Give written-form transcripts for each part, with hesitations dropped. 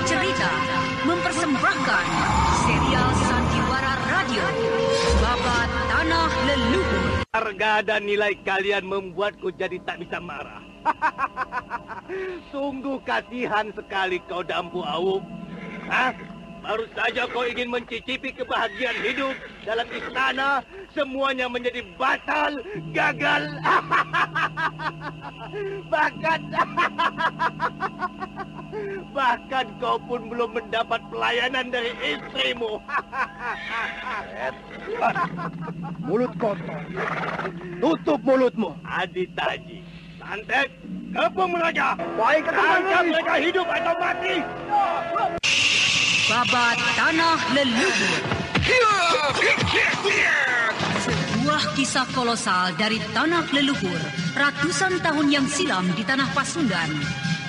Cerita mempersembahkan serial Sandiwara Radio Babat Tanah Leluhur. Harga dan nilai kalian membuatku jadi tak bisa marah. Sungguh kasihan sekali kau Dampu Awuk. Hah? Baru saja kau ingin mencicipi kebahagiaan hidup dalam istana, semuanya menjadi batal, gagal. Bahkan kau pun belum mendapat pelayanan dari istrimu. Mulut kotor. Tutup mulutmu. Adi Taji, Santet, kepung mereka. Baik, Angkat mereka hidup atau mati. Babat Tanah Leluhur. Sebuah kisah kolosal dari tanah leluhur ratusan tahun yang silam di tanah Pasundan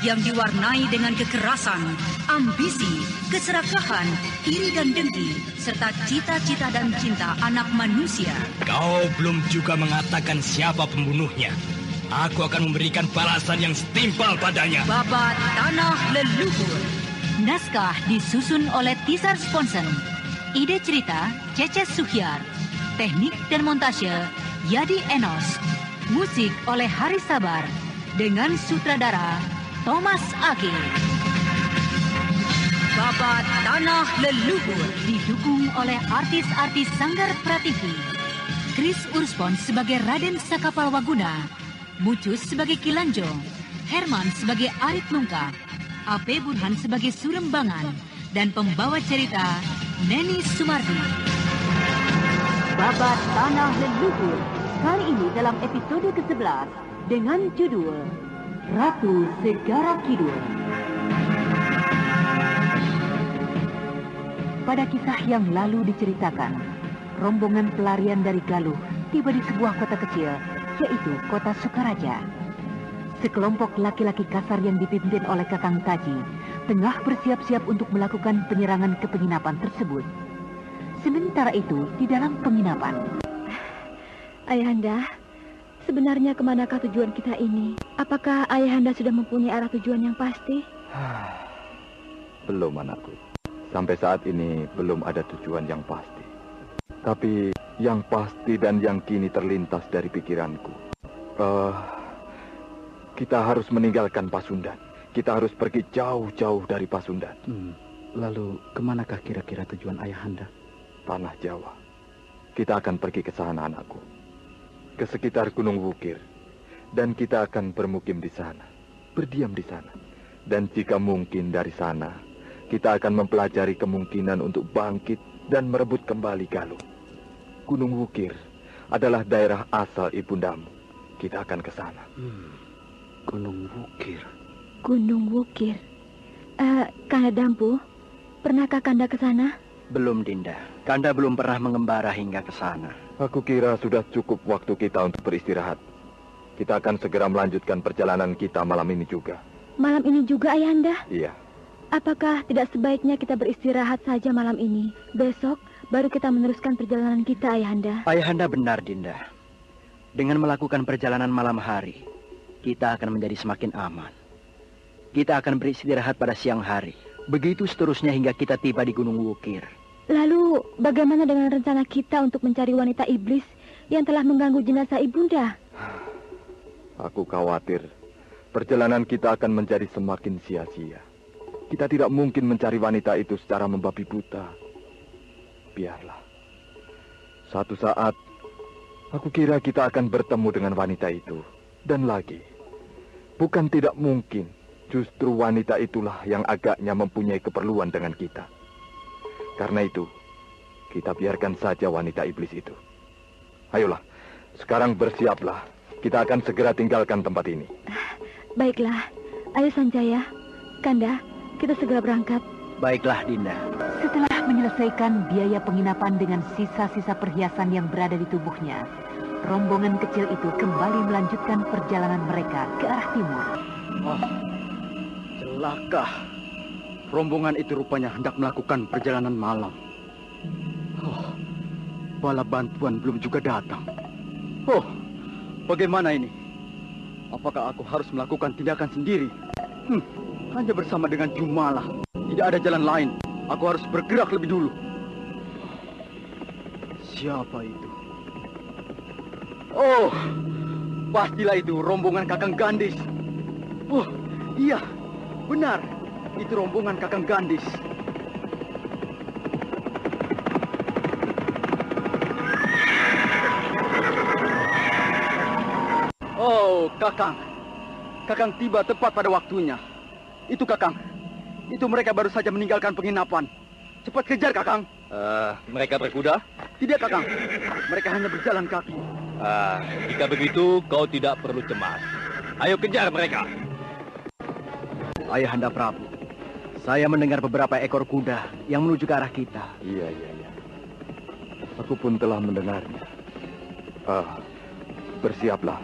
yang diwarnai dengan kekerasan, ambisi, keserakahan, iri dan dengki, serta cita-cita dan cinta anak manusia. Kau belum juga mengatakan siapa pembunuhnya. Aku akan memberikan balasan yang setimpal padanya. Babat Tanah Leluhur. Naskah disusun oleh Tisar Sponsen. Ide cerita Cece Suhyar. Teknik dan montase Yadi Enos. Musik oleh Haris Sabar dengan sutradara Thomas Age. Babat Tanah Leluhur didukung oleh artis-artis Sanggar Prativi. Chris Urspon sebagai Raden Sakapal Waguna, Mucus sebagai Kilanjo, Herman sebagai Arit Lungka, A.P. Burhan sebagai Surembangan, dan pembawa cerita Neni Sumardi. Babat Tanah Leluhur kali ini dalam episode ke-11 dengan judul Ratu Segara Kidul. Pada kisah yang lalu diceritakan, rombongan pelarian dari Galuh tiba di sebuah kota kecil, yaitu kota Sukaraja. Sekelompok laki-laki kasar yang dipimpin oleh Kakang Taji tengah bersiap-siap untuk melakukan penyerangan ke penginapan tersebut. Sementara itu, di dalam penginapan, Ayahanda, sebenarnya kemanakah tujuan kita ini? Apakah Ayahanda sudah mempunyai arah tujuan yang pasti? Belum, anakku. Sampai saat ini belum ada tujuan yang pasti. Tapi yang pasti dan yang kini terlintas dari pikiranku, kita harus meninggalkan Pasundan. Kita harus pergi jauh-jauh dari Pasundan. Lalu kemanakah kira-kira tujuan Ayahanda? Tanah Jawa. Kita akan pergi ke sana, anakku. Ke sekitar Gunung Wukir. Dan kita akan bermukim di sana. Berdiam di sana. Dan jika mungkin dari sana, kita akan mempelajari kemungkinan untuk bangkit dan merebut kembali Galuh. Gunung Wukir adalah daerah asal ibundamu. Kita akan ke sana. Gunung Wukir. Gunung Wukir. Kanda Dampu, pernahkah Kanda ke sana? Belum, Dinda. Kanda belum pernah mengembara hingga ke sana. Aku kira sudah cukup waktu kita untuk beristirahat. Kita akan segera melanjutkan perjalanan kita malam ini juga. Malam ini juga, Ayahanda? Iya. Apakah tidak sebaiknya kita beristirahat saja malam ini? Besok baru kita meneruskan perjalanan kita, Ayahanda. Ayahanda benar, Dinda. Dengan melakukan perjalanan malam hari, kita akan menjadi semakin aman. Kita akan beristirahat pada siang hari. Begitu seterusnya hingga kita tiba di Gunung Wukir. Lalu, bagaimana dengan rencana kita untuk mencari wanita iblis yang telah mengganggu jenazah ibunda? Aku khawatir perjalanan kita akan menjadi semakin sia-sia. Kita tidak mungkin mencari wanita itu secara membabi buta. Biarlah. Suatu saat, aku kira kita akan bertemu dengan wanita itu. Dan lagi, bukan tidak mungkin, justru wanita itulah yang agaknya mempunyai keperluan dengan kita. Karena itu, kita biarkan saja wanita iblis itu. Ayolah, sekarang bersiaplah. Kita akan segera tinggalkan tempat ini. Baiklah, ayo Sanjaya. Kanda, kita segera berangkat. Baiklah, Dinda. setelah menyelesaikan biaya penginapan dengan sisa-sisa perhiasan yang berada di tubuhnya, rombongan kecil itu kembali melanjutkan perjalanan mereka ke arah timur. Celaka. Rombongan itu rupanya hendak melakukan perjalanan malam. Bala bantuan belum juga datang. Bagaimana ini? Apakah aku harus melakukan tindakan sendiri? Hanya bersama dengan Jumala. Tidak ada jalan lain. Aku harus bergerak lebih dulu. Siapa itu? Oh, pastilah itu rombongan Kakang Gandis. Oh, iya, benar. Itu rombongan Kakang Gandis. Oh, Kakang. Kakang tiba tepat pada waktunya. Itu Kakang. Itu mereka baru saja meninggalkan penginapan. Cepat kejar, Kakang. Mereka berkuda? Tidak, Kakang. Mereka hanya berjalan kaki. Jika begitu, kau tidak perlu cemas. Ayo kejar mereka. Ayahanda Prabu, saya mendengar beberapa ekor kuda yang menuju ke arah kita. Iya. Aku pun telah mendengarnya. Bersiaplah.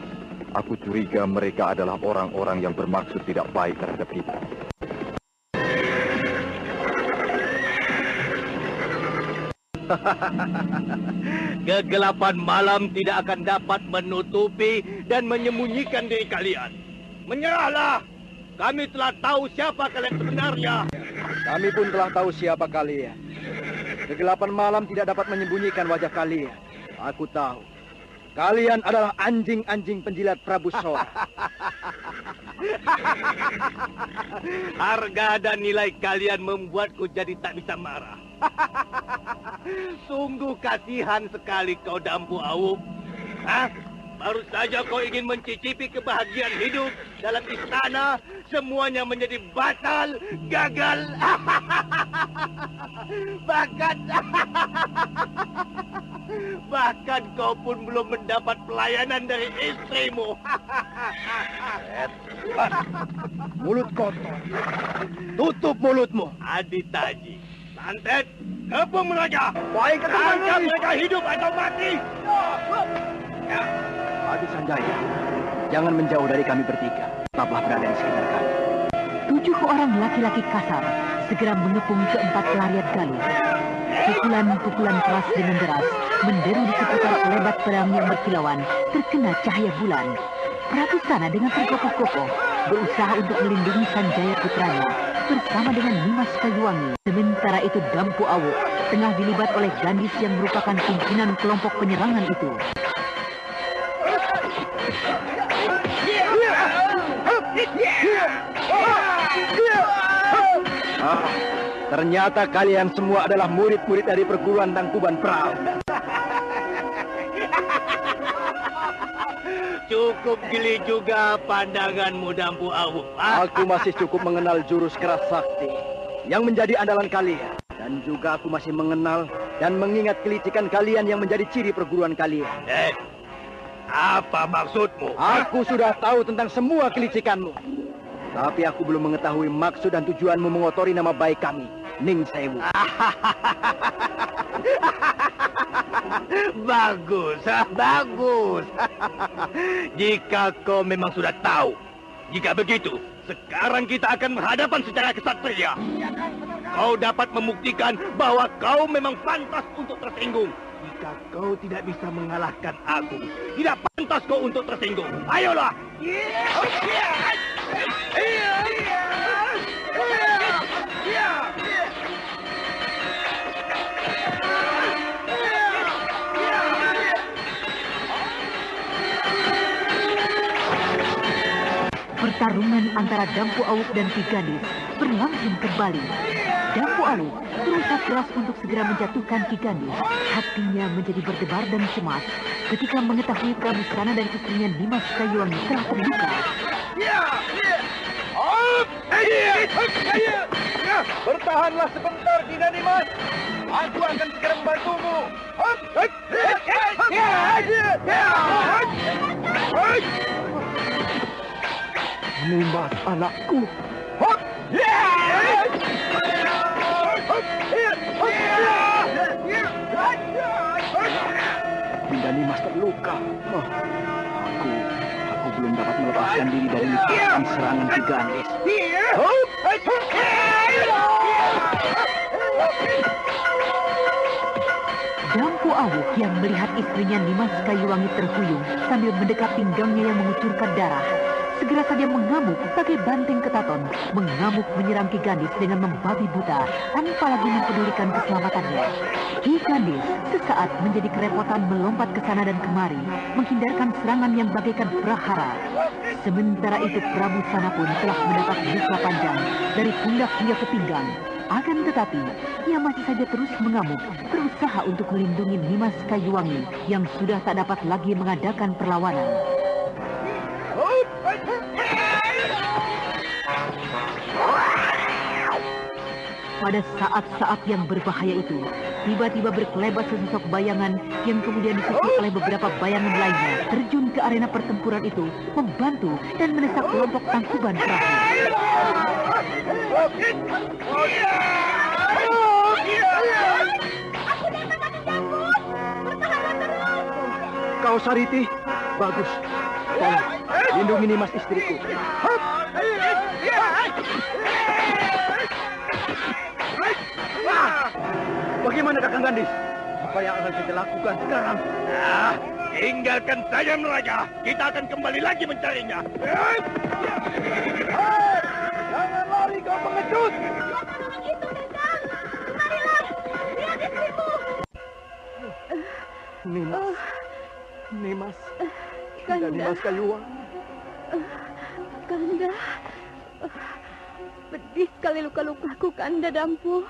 Aku curiga mereka adalah orang-orang yang bermaksud tidak baik terhadap kita. Kegelapan malam tidak akan dapat menutupi dan menyembunyikan diri kalian. Menyerahlah! Kami telah tahu siapa kalian sebenarnya. Kami pun telah tahu siapa kalian. Kegelapan malam tidak dapat menyembunyikan wajah kalian. Aku tahu. Kalian adalah anjing-anjing penjilat Prabu Sora. Harga dan nilai kalian membuatku jadi tak bisa marah. Sungguh kasihan sekali kau Dampu Awuk. Baru saja kau ingin mencicipi kebahagiaan hidup dalam istana, semuanya menjadi batal, gagal. Bahkan kau pun belum mendapat pelayanan dari istrimu. Mulut kotor. Tutup mulutmu. Aditaji, Santet, kepung mereka. Baik, Tangkap mereka hidup atau mati. Adi Sanjaya, jangan menjauh dari kami bertiga. Tetaplah berada di sekitar kami. 7 orang laki-laki kasar segera mengepung keempat pelarian Galuh. Pukulan-pukulan keras dengan deras menderu di seputar lebat pedang yang berkilauan terkena cahaya bulan. Prabu Sana dengan terkokoh-kokoh berusaha untuk melindungi Sanjaya putranya bersama dengan Nimas Kayuwangi. Sementara itu Dampu Awuk tengah dilibat oleh Gandis yang merupakan pimpinan kelompok penyerangan itu. Ternyata kalian semua adalah murid-murid dari perguruan Tangkuban Perahu. Cukup gili juga pandanganmu, Dampu Awuk. Aku masih cukup mengenal jurus keras sakti yang menjadi andalan kalian. Dan juga aku masih mengenal dan mengingat kelicikan kalian yang menjadi ciri perguruan kalian. Apa maksudmu? Aku sudah tahu tentang semua kelicikanmu. Tapi aku belum mengetahui maksud dan tujuanmu mengotori nama baik kami, Ning Sewu. Bagus. Jika kau memang sudah tahu. Jika begitu, sekarang kita akan berhadapan secara kesatria. Kau dapat membuktikan bahwa kau memang pantas untuk tersinggung. Jika kau tidak bisa mengalahkan aku, tidak pantas kau untuk tersinggung. Ayolah! Pertarungan antara Dampu Awuk dan Ki Gandis berlangsung kembali. Dampu Awuk berusaha keras untuk segera menjatuhkan Ki Gandis. Hatinya menjadi berdebar dan cemas ketika mengetahui Prabu Sana dan istrinya Nimas Kayuwangi telah terluka. Bertahanlah sebentar, Dinda Nimas. Aku akan segera membantumu. Nimas, anakku. Dinda Nimas terluka. Aku belum dapat melepaskan diri dari lipatan serangan Ki Gandis. Dampu Awuk yang melihat istrinya Nimas Kayuwangi terhuyung sambil mendekat pinggangnya yang mengucurkan darah, segera segera saja mengamuk bagai banting ketaton, mengamuk menyerang Ki Gandis dengan membabi buta tanpa lagi mempedulikan keselamatannya. Ki Gandis sesaat menjadi kerepotan melompat ke sana dan kemari, menghindarkan serangan yang bagaikan prahara. Sementara itu Prabu Sana pun telah mendapat luka panjang dari pundak hingga ke pinggang. Akan tetapi, ia masih saja terus mengamuk, berusaha untuk melindungi Nimas Kayuwangi yang sudah tak dapat lagi mengadakan perlawanan. Pada saat-saat yang berbahaya itu, tiba-tiba berkelebat sesosok bayangan yang kemudian disusul oleh beberapa bayangan lainnya terjun ke arena pertempuran itu, membantu dan mendesak kelompok tangkuban perahu. Kau Sariti, bagus. Tolong, lindungi Nimas istriku. Bagaimana Kakang Gandis? Apa yang akan kita lakukan sekarang? Tinggalkan saja Raja. Kita akan kembali lagi mencarinya. Jangan lari kau pengecut! Nimas. Kanda. Nimas Kayuwangi. Kanda. Pedih sekali luka-lukaku, Kanda Dampu.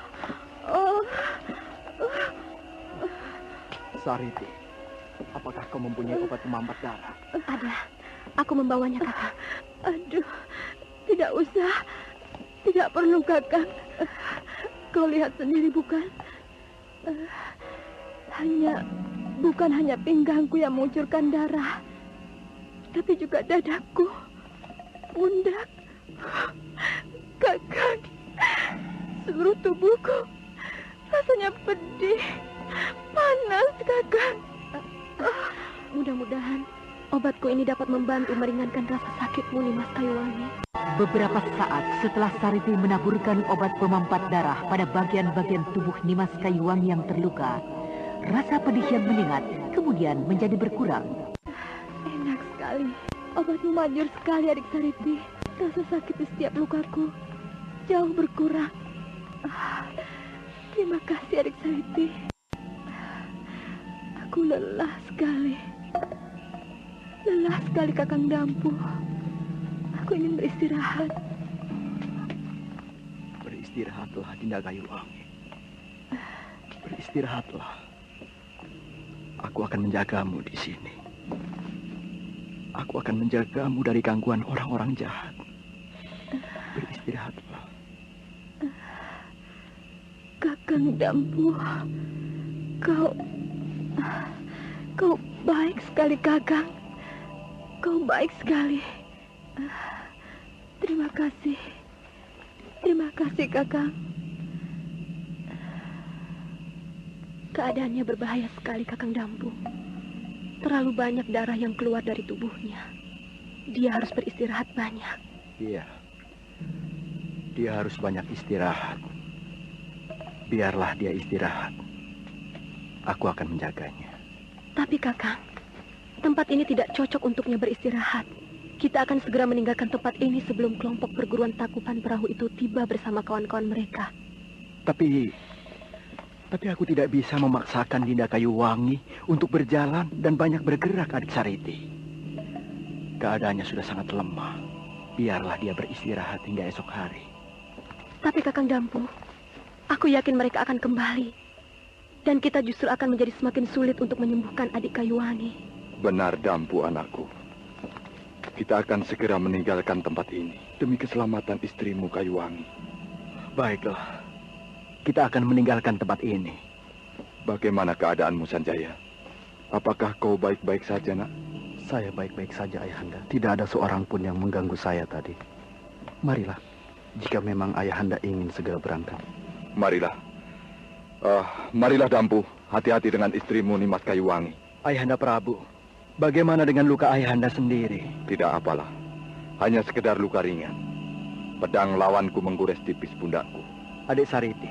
Sariti, apakah kau mempunyai obat pemampat darah? Ada. Aku membawanya, Kakak. Aduh, tidak usah. Tidak perlu, Kakak. Kau lihat sendiri, bukan? Bukan hanya pinggangku yang mengucurkan darah, tapi juga dadaku, pundak, Kakak, seluruh tubuhku rasanya pedih, panas, Kakak. Mudah-mudahan obatku ini dapat membantu meringankan rasa sakitmu, Nimas Kayuwangi. Beberapa saat setelah Sariti menaburkan obat pemampat darah pada bagian-bagian tubuh Nimas Kayuwangi yang terluka, rasa pedih yang menyengat kemudian menjadi berkurang. Enak sekali. Obatmu manjur sekali, adik Sariti. Rasa sakit di setiap lukaku jauh berkurang. Terima kasih, adik Sariti. Aku lelah sekali. Lelah sekali, Kakang Dampu. Aku ingin beristirahat. Beristirahatlah, Dinda Kayuwangi. Beristirahatlah. Aku akan menjagamu di sini. Aku akan menjagamu dari gangguan orang-orang jahat. Beristirahatlah. Kakang Dampu, kau baik sekali, Kakang. Kau baik sekali. Terima kasih. Terima kasih, Kakang. Keadaannya berbahaya sekali, Kakang Dampu. Terlalu banyak darah yang keluar dari tubuhnya. Dia harus beristirahat banyak. Iya. Dia harus banyak istirahat. Biarlah dia istirahat. Aku akan menjaganya. Tapi, Kakang, tempat ini tidak cocok untuknya beristirahat. Kita akan segera meninggalkan tempat ini sebelum kelompok perguruan takupan perahu itu tiba bersama kawan-kawan mereka. Tapi aku tidak bisa memaksakan Dinda Kayuwangi untuk berjalan dan banyak bergerak, adik Sariti. Keadaannya sudah sangat lemah. Biarlah dia beristirahat hingga esok hari. Tapi Kakang Dampu, aku yakin mereka akan kembali. Dan kita justru akan menjadi semakin sulit untuk menyembuhkan adik Kayuwangi. Benar, Dampu, anakku. Kita akan segera meninggalkan tempat ini demi keselamatan istrimu, Kayuwangi. Baiklah. Kita akan meninggalkan tempat ini. Bagaimana keadaanmu, Sanjaya? Apakah kau baik-baik saja, nak? Saya baik-baik saja, Ayahanda. Tidak ada seorang pun yang mengganggu saya tadi. Marilah, jika memang Ayahanda ingin segera berangkat. Marilah. Marilah, Dampu. Hati-hati dengan istrimu, Nimas Kayuwangi. Ayahanda Prabu, bagaimana dengan luka Ayahanda sendiri? Tidak apalah. Hanya sekedar luka ringan. Pedang lawanku menggores tipis pundakku. Adik Sariti,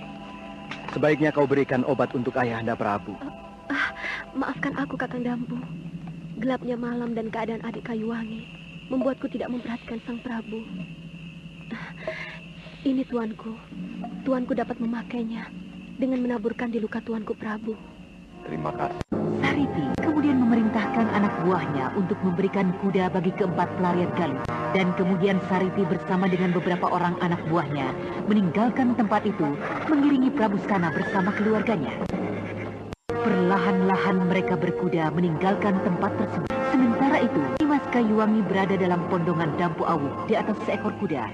sebaiknya kau berikan obat untuk Ayahanda Prabu. Maafkan aku, Kakang Dampu. Gelapnya malam dan keadaan adik Kayuwangi membuatku tidak memperhatikan Sang Prabu. Ini tuanku. Tuanku dapat memakainya dengan menaburkan di luka tuanku Prabu. Terima kasih. Sariti kemudian memerintahkan anak buahnya untuk memberikan kuda bagi keempat pelarian Galuh. Dan kemudian Sariti bersama dengan beberapa orang anak buahnya meninggalkan tempat itu, mengiringi Prabu Sana bersama keluarganya. Perlahan-lahan mereka berkuda meninggalkan tempat tersebut. Sementara itu, Nimas Kayuwangi berada dalam pondongan Dampu Awuk di atas seekor kuda.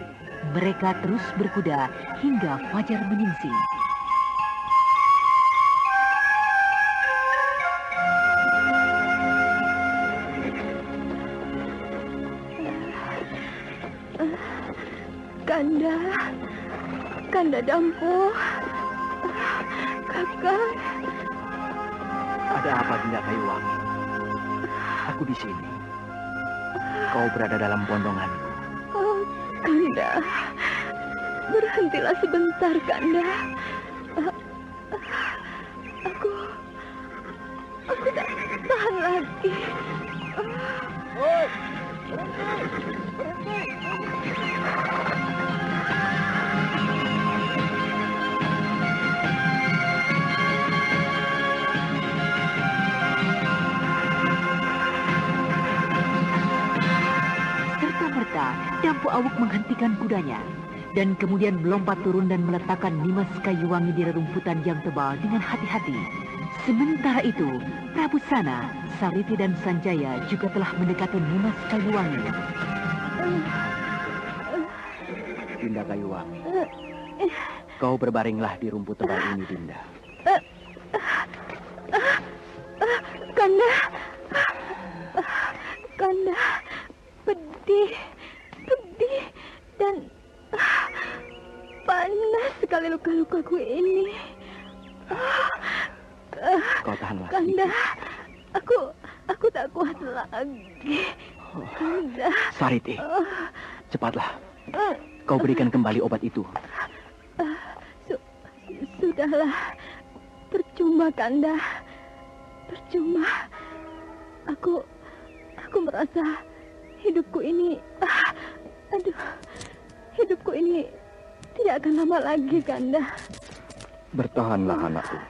Mereka terus berkuda hingga fajar menyingsing. Kanda Dampu, Kakang. Ada apa, Dinda Kayuwangi? Aku di sini. Kau berada dalam pondonganku. Oh, Kanda, berhentilah sebentar, Kanda. Aku tak tahan lagi. Serta-merta, Dampu Awuk menghentikan kudanya dan kemudian melompat turun dan meletakkan Nimas Kayuwangi di rerumputan yang tebal dengan hati-hati. Sementara itu, Prabu Sana, Sariti dan Sanjaya juga telah mendekati Nimas Kayuwangi. Dinda Kayuwangi, kau berbaringlah di rumput tebal ini, Dinda. Kanda, pedih dan panas sekali luka-lukaku ini. Kau tahanlah. Kanda, aku tak kuat lagi. Kanda. Sariti, cepatlah. Kau berikan kembali obat itu. Sudahlah, percuma Kanda, percuma. Aku merasa hidupku ini, hidupku ini tidak akan lama lagi, Kanda. Bertahanlah, anakku.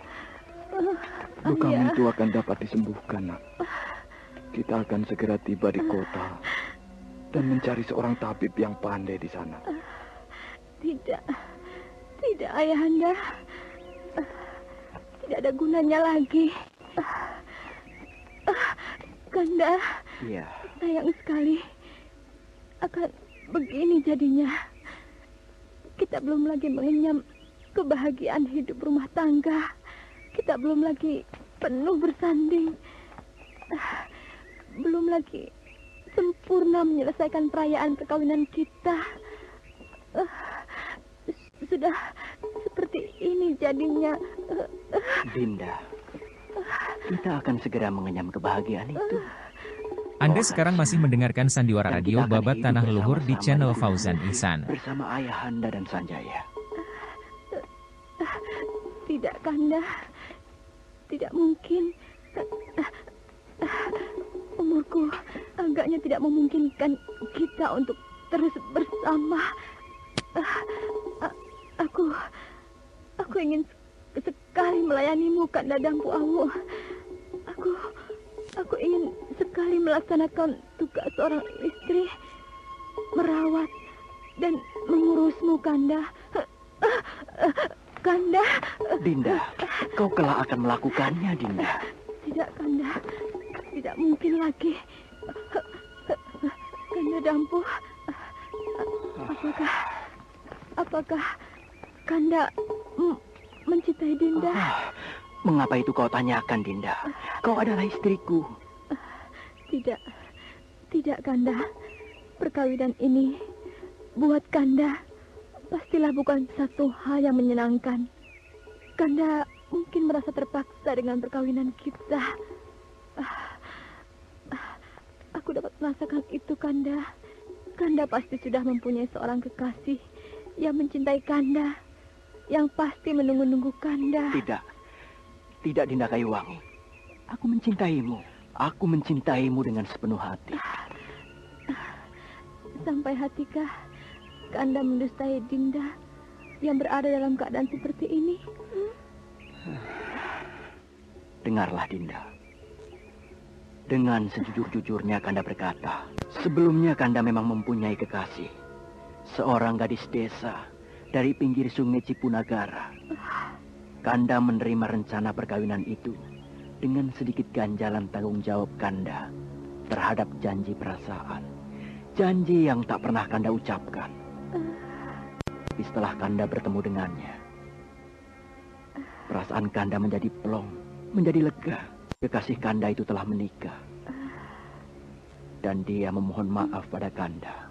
Lukamu itu akan dapat disembuhkan, nak. Kita akan segera tiba di kota dan mencari seorang tabib yang pandai di sana. Tidak, Ayahanda. Tidak ada gunanya lagi. Kanda, iya. Sayang sekali akan begini jadinya. Kita belum lagi mengenyam kebahagiaan hidup rumah tangga. Kita belum lagi penuh bersanding. Belum lagi sempurna menyelesaikan perayaan perkawinan kita. Sudah seperti ini jadinya. Dinda, kita akan segera mengenyam kebahagiaan itu. Anda sekarang masih mendengarkan Sandiwara Radio Babat Tanah Leluhur di channel Fauzan Ihsan. Bersama Ayahanda dan Sanjaya. Tidak, Kanda. Tidak mungkin. Umurku agaknya tidak memungkinkan kita untuk terus bersama. Aku ingin sekali melayanimu, Kanda Dampu Awuk. Aku ingin sekali melaksanakan tugas seorang istri, merawat dan mengurusmu, Kanda. Kanda. Dinda, kau kelak akan melakukannya, Dinda. Tidak, Kanda. Tidak mungkin lagi. Kanda Dampu, apakah Kanda mencintai Dinda? Mengapa itu kau tanyakan, Dinda? Kau adalah istriku. Tidak, Kanda. Perkawinan ini buat Kanda pastilah bukan satu hal yang menyenangkan. Kanda mungkin merasa terpaksa dengan perkawinan kita. Aku dapat merasakan itu, Kanda. Kanda pasti sudah mempunyai seorang kekasih yang mencintai Kanda, yang pasti menunggu-nunggu Kanda. Tidak, Dinda Kayuwangi. Aku mencintaimu. Aku mencintaimu dengan sepenuh hati. Sampai hatikah Kanda mendustai Dinda yang berada dalam keadaan seperti ini? Dengarlah Dinda. Dengan sejujur-jujurnya Kanda berkata, sebelumnya Kanda memang mempunyai kekasih. Seorang gadis desa dari pinggir sungai Cipunagara. Kanda menerima rencana perkawinan itu dengan sedikit ganjalan tanggung jawab Kanda terhadap janji perasaan. Janji yang tak pernah Kanda ucapkan. Tapi setelah Kanda bertemu dengannya, perasaan Kanda menjadi plong, menjadi lega. Kekasih Kanda itu telah menikah. Dan dia memohon maaf pada Kanda.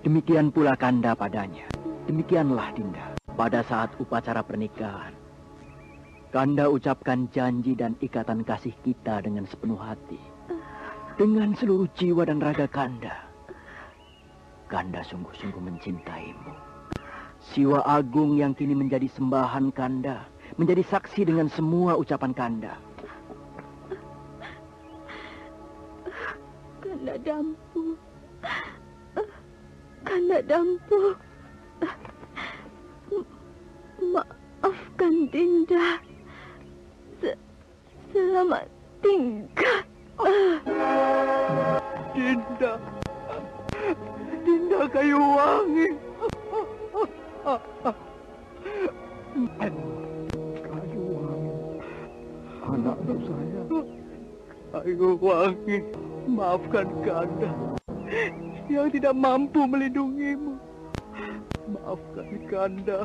Demikian pula Kanda padanya. Demikianlah Dinda. Pada saat upacara pernikahan, Kanda ucapkan janji dan ikatan kasih kita dengan sepenuh hati. Dengan seluruh jiwa dan raga Kanda. Kanda sungguh-sungguh mencintaimu. Siwa agung yang kini menjadi sembahan Kanda, menjadi saksi dengan semua ucapan Kanda. Kanda Dampu. Kanda Dampu. Maafkan Dinda. Selamat tinggal. Dinda. Dinda Kayuwangi. Kayuwangi. Anakku sayang. Kayuwangi. Maafkan Kanda yang tidak mampu melindungimu. Maafkan Kanda.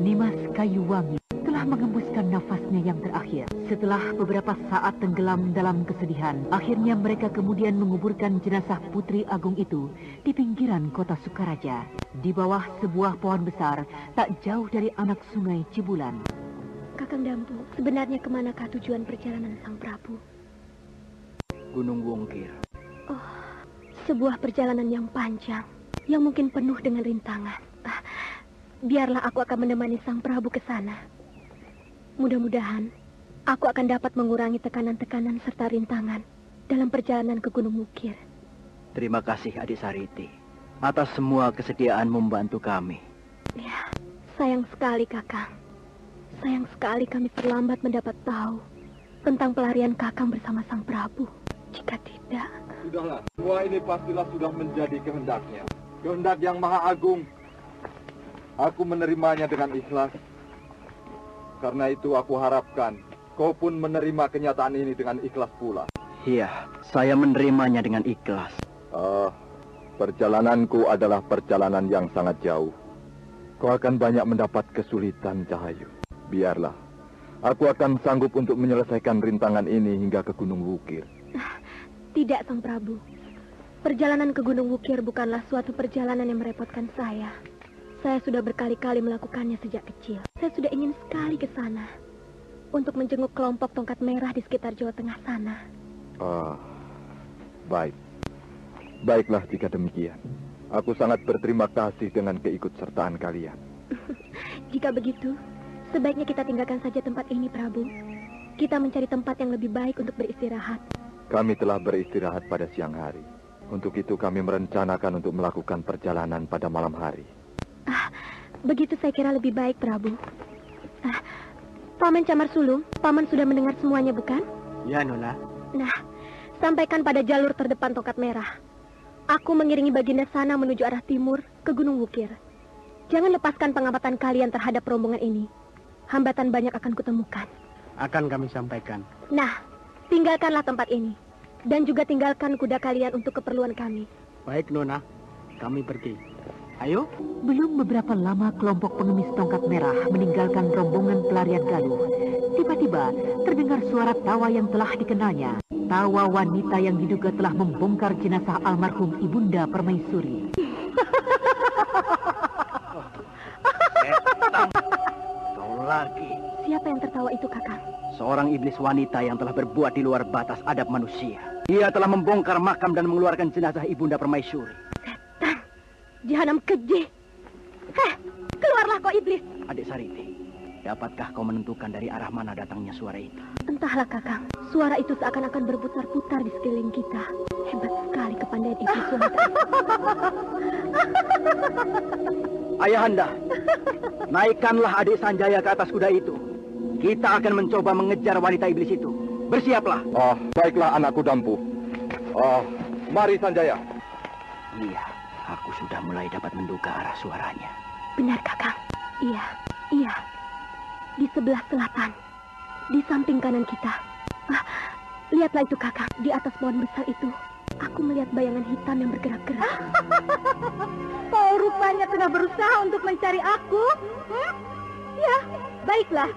Nimas Kayuwangi telah mengembuskan nafasnya yang terakhir. Setelah beberapa saat tenggelam dalam kesedihan, akhirnya mereka kemudian menguburkan jenazah Putri Agung itu di pinggiran kota Sukaraja, di bawah sebuah pohon besar tak jauh dari anak sungai Cibulan. Kakang Dampu, sebenarnya kemanakah tujuan perjalanan Sang Prabu? Gunung Wungkir. Oh, sebuah perjalanan yang panjang, yang mungkin penuh dengan rintangan. Biarlah aku akan menemani Sang Prabu ke sana. Mudah-mudahan aku akan dapat mengurangi tekanan-tekanan serta rintangan dalam perjalanan ke Gunung Wukir. Terima kasih Adik Sariti atas semua kesediaan membantu kami. Ya, sayang sekali Kakang. Sayang sekali kami terlambat mendapat tahu tentang pelarian Kakang bersama Sang Prabu. Jika tidak... Sudahlah, semua ini pastilah sudah menjadi kehendaknya. Kehendak yang maha agung. Aku menerimanya dengan ikhlas. Karena itu aku harapkan kau pun menerima kenyataan ini dengan ikhlas pula. Iya, saya menerimanya dengan ikhlas. Perjalananku adalah perjalanan yang sangat jauh. Kau akan banyak mendapat kesulitan, Cahayu. Biarlah, aku akan sanggup untuk menyelesaikan rintangan ini hingga ke Gunung Wukir. Tidak, Sang Prabu. Perjalanan ke Gunung Wukir bukanlah suatu perjalanan yang merepotkan saya. Saya sudah berkali-kali melakukannya sejak kecil. Saya sudah ingin sekali ke sana untuk menjenguk kelompok tongkat merah di sekitar Jawa Tengah sana. Baik. Baiklah jika demikian. Aku sangat berterima kasih dengan keikutsertaan kalian. Jika begitu, sebaiknya kita tinggalkan saja tempat ini, Prabu. Kita mencari tempat yang lebih baik untuk beristirahat. Kami telah beristirahat pada siang hari. Untuk itu kami merencanakan untuk melakukan perjalanan pada malam hari. Begitu saya kira lebih baik, Prabu. Paman Camar Sulung, Paman sudah mendengar semuanya, bukan? Ya, Nona. Nah, sampaikan pada jalur terdepan tongkat merah. Aku mengiringi baginda sana menuju arah timur ke Gunung Wukir. Jangan lepaskan pengamatan kalian terhadap rombongan ini. Hambatan banyak akan kutemukan. Akan kami sampaikan. Nah, tinggalkanlah tempat ini. Dan juga tinggalkan kuda kalian untuk keperluan kami. Baik, Nona. Kami pergi. Ayo. Belum beberapa lama kelompok pengemis tongkat merah meninggalkan rombongan pelarian Galuh. Tiba-tiba terdengar suara tawa yang telah dikenalnya. Tawa wanita yang diduga telah membongkar jenazah almarhum Ibunda Permaisuri. Kau lagi. Siapa yang tertawa itu, Kakang? Seorang iblis wanita yang telah berbuat di luar batas adab manusia. Ia telah membongkar makam dan mengeluarkan jenazah Ibunda Permaisuri. Jahanam keji. Keluarlah kau iblis. Adik Sariti, dapatkah kau menentukan dari arah mana datangnya suara itu? Entahlah, Kakang. Suara itu seakan-akan berputar-putar di sekeliling kita. Hebat sekali kepandaian itu, Suami. Ayahanda, naikkanlah adik Sanjaya ke atas kuda itu. Kita akan mencoba mengejar wanita iblis itu. Bersiaplah. Oh, baiklah anakku Dampu. Oh, mari Sanjaya. Iya, aku sudah mulai dapat menduga arah suaranya. Benar, Kakang. Iya, iya. Di sebelah selatan. Di samping kanan kita. Lihatlah itu, Kakang. Di atas pohon besar itu. Aku melihat bayangan hitam yang bergerak-gerak. Kau rupanya tengah berusaha untuk mencari aku? Ya, baiklah.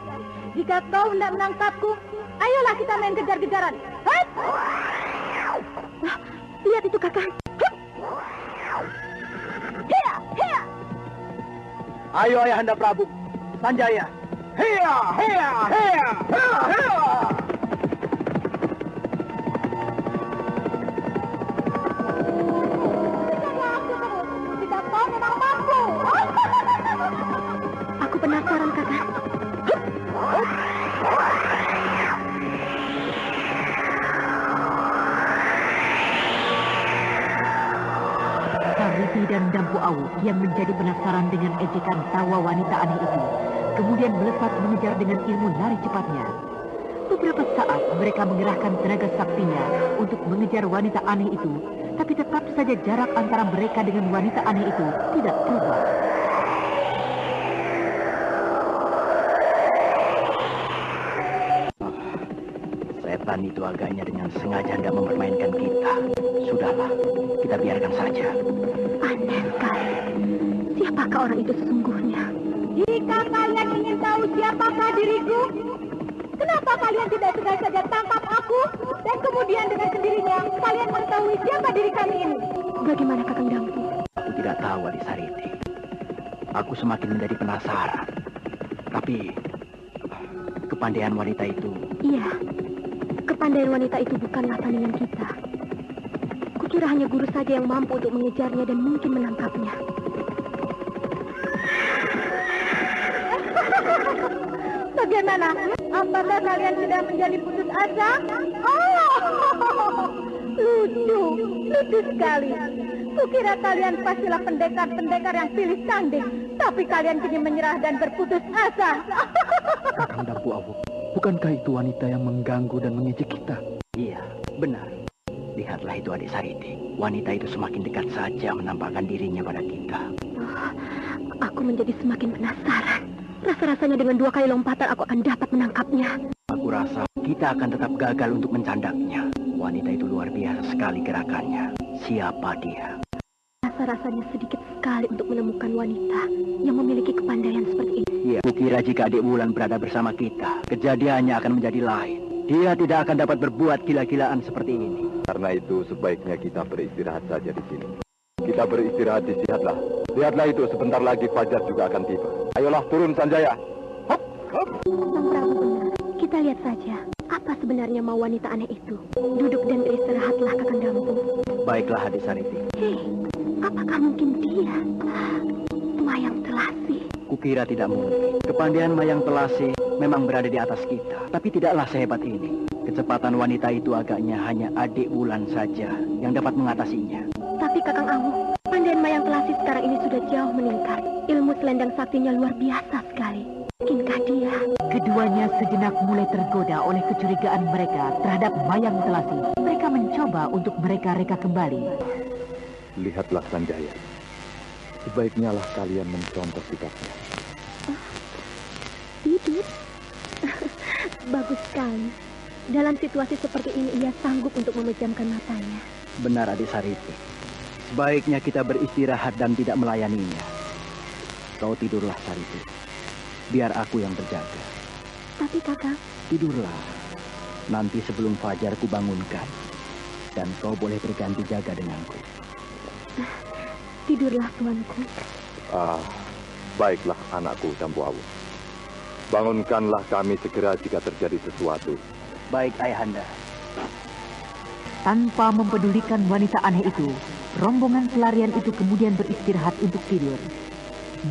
Jika kau hendak menangkapku, ayolah kita main kejar-kejaran. Lihat itu, Kakang. Ayo Ayahanda Prabu, Sanjaya. Heya, heya, heya, heya, heya. Jika kau memang mampu. Aku penasaran, Kakang. Sariti dan Dampu Awu yang menjadi penasaran dengan ejekan tawa wanita aneh itu, kemudian melesat mengejar dengan ilmu lari cepatnya. Beberapa saat mereka mengerahkan tenaga saktinya untuk mengejar wanita aneh itu, tapi tetap saja jarak antara mereka dengan wanita aneh itu tidak berubah. Setan itu agaknya dengan sengaja hendak mempermainkan kita. Sudahlah, kita biarkan saja. Aneh sekali. Siapakah orang itu sesungguhnya? Jika kalian ingin tahu siapakah diriku, kenapa kalian tidak segera saja tangkap aku dan kemudian dengan sendirinya kalian mengetahui siapa diri kami ini? Bagaimana, Kakang Dampu? Aku tidak tahu, Adik Sariti. Aku semakin menjadi penasaran. Tapi kepandaian wanita itu... Iya, kepandaian wanita itu bukanlah tandingan kita. Kukira hanya guru saja yang mampu untuk mengejarnya dan mungkin menangkapnya. Bagaimana? Apakah kalian sudah menjadi putus asa? Oh, lucu sekali. Kukira kalian pastilah pendekar-pendekar yang pilih tanding, tapi kalian kini menyerah dan berputus asa. Kakang Dampu Awu, bukankah itu wanita yang mengganggu dan mengejek kita? Iya, benar. Lihatlah itu Adik Sariti. Wanita itu semakin dekat saja menampakkan dirinya pada kita. Aku menjadi semakin penasaran. Rasa-rasanya dengan 2 kali lompatan aku akan dapat menangkapnya. Aku rasa kita akan tetap gagal untuk mencandaknya. Wanita itu luar biasa sekali gerakannya. Siapa dia? Rasa-rasanya sedikit sekali untuk menemukan wanita yang memiliki kepandaian seperti ini. Iya, kukira jika Adik Wulan berada bersama kita, kejadiannya akan menjadi lain. Dia tidak akan dapat berbuat gila-gilaan seperti ini. Karena itu sebaiknya kita beristirahat saja di sini. Kita beristirahat, istirahatlah. Lihatlah itu, sebentar lagi fajar juga akan tiba. Ayolah turun Sanjaya. Hop, hop. Sang Prabu benar. Kita lihat saja apa sebenarnya mau wanita aneh itu. Duduk dan beristirahatlah, Kakang Dampu. Baiklah Adik Sariti. Hei, apakah mungkin dia Mayang Telasi? Kukira tidak mungkin. Kepandaian Mayang Telasi memang berada di atas kita, tapi tidaklah sehebat ini. Kecepatan wanita itu agaknya hanya Adik Wulan saja yang dapat mengatasinya. Tapi Kakang Awu, pandaian Mayang Telasi sekarang ini sudah jauh meningkat. Ilmu selendang saktinya luar biasa sekali. Mungkinkah dia? Keduanya sejenak mulai tergoda oleh kecurigaan mereka terhadap Mayang Telasi. Mereka mencoba untuk mereka-reka kembali. Lihatlah Sanjaya. Sebaiknya lah kalian mencontoh sikapnya. Tidur? Bagus sekali. Dalam situasi seperti ini ia sanggup untuk memejamkan matanya. Benar Adik Sariti. Sebaiknya kita beristirahat dan tidak melayaninya. Kau tidurlah Sariti. Biar aku yang berjaga. Tapi Kakak... Tidurlah. Nanti sebelum fajar ku bangunkan. Dan kau boleh berganti jaga denganku. Tidurlah tuanku. Baiklah anakku Dampu Awu. Bangunkanlah kami segera jika terjadi sesuatu. Baik Ayahanda. Tanpa mempedulikan wanita aneh itu, rombongan pelarian itu kemudian beristirahat untuk tidur.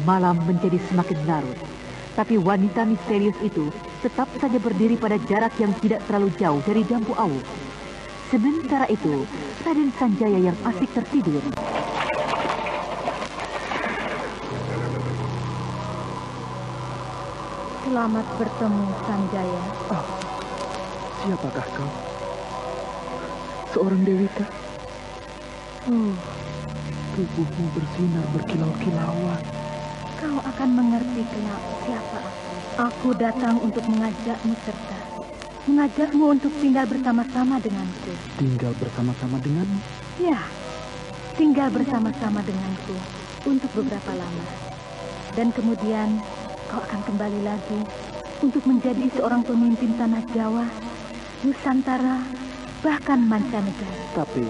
Malam menjadi semakin larut, tapi wanita misterius itu tetap saja berdiri pada jarak yang tidak terlalu jauh dari Dampu Awu. Sementara itu, Raden Sanjaya yang asik tertidur. Selamat bertemu, Sanjaya. Siapakah kau? Seorang Dewita? Tubuhmu bersinar berkilau-kilauan. Kau akan mengerti kelak siapa aku. Aku datang untuk mengajakmu serta mengajakmu untuk tinggal bersama-sama denganku. Tinggal bersama-sama denganmu? Ya, tinggal bersama-sama denganku untuk beberapa lama. Dan kemudian kau akan kembali lagi untuk menjadi seorang pemimpin tanah Jawa, Nusantara, bahkan mancanegara. Tapi,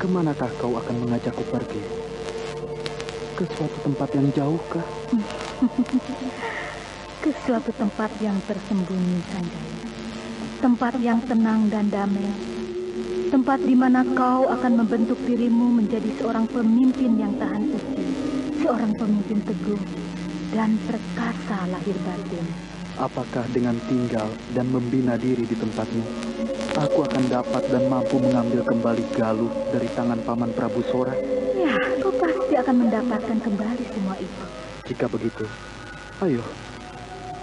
kemanakah kau akan mengajakku pergi? Ke suatu tempat yang jauh kah? Ke suatu tempat yang tersembunyi, Sanjaya. Tempat yang tenang dan damai. Tempat di mana kau akan membentuk dirimu menjadi seorang pemimpin yang tahan uji. Seorang pemimpin teguh dan perkasa lahir batin. Apakah dengan tinggal dan membina diri di tempatmu, aku akan dapat dan mampu mengambil kembali Galuh dari tangan Paman Prabu Sora? Ya, kau pasti akan mendapatkan kembali semua itu. Jika begitu, ayo,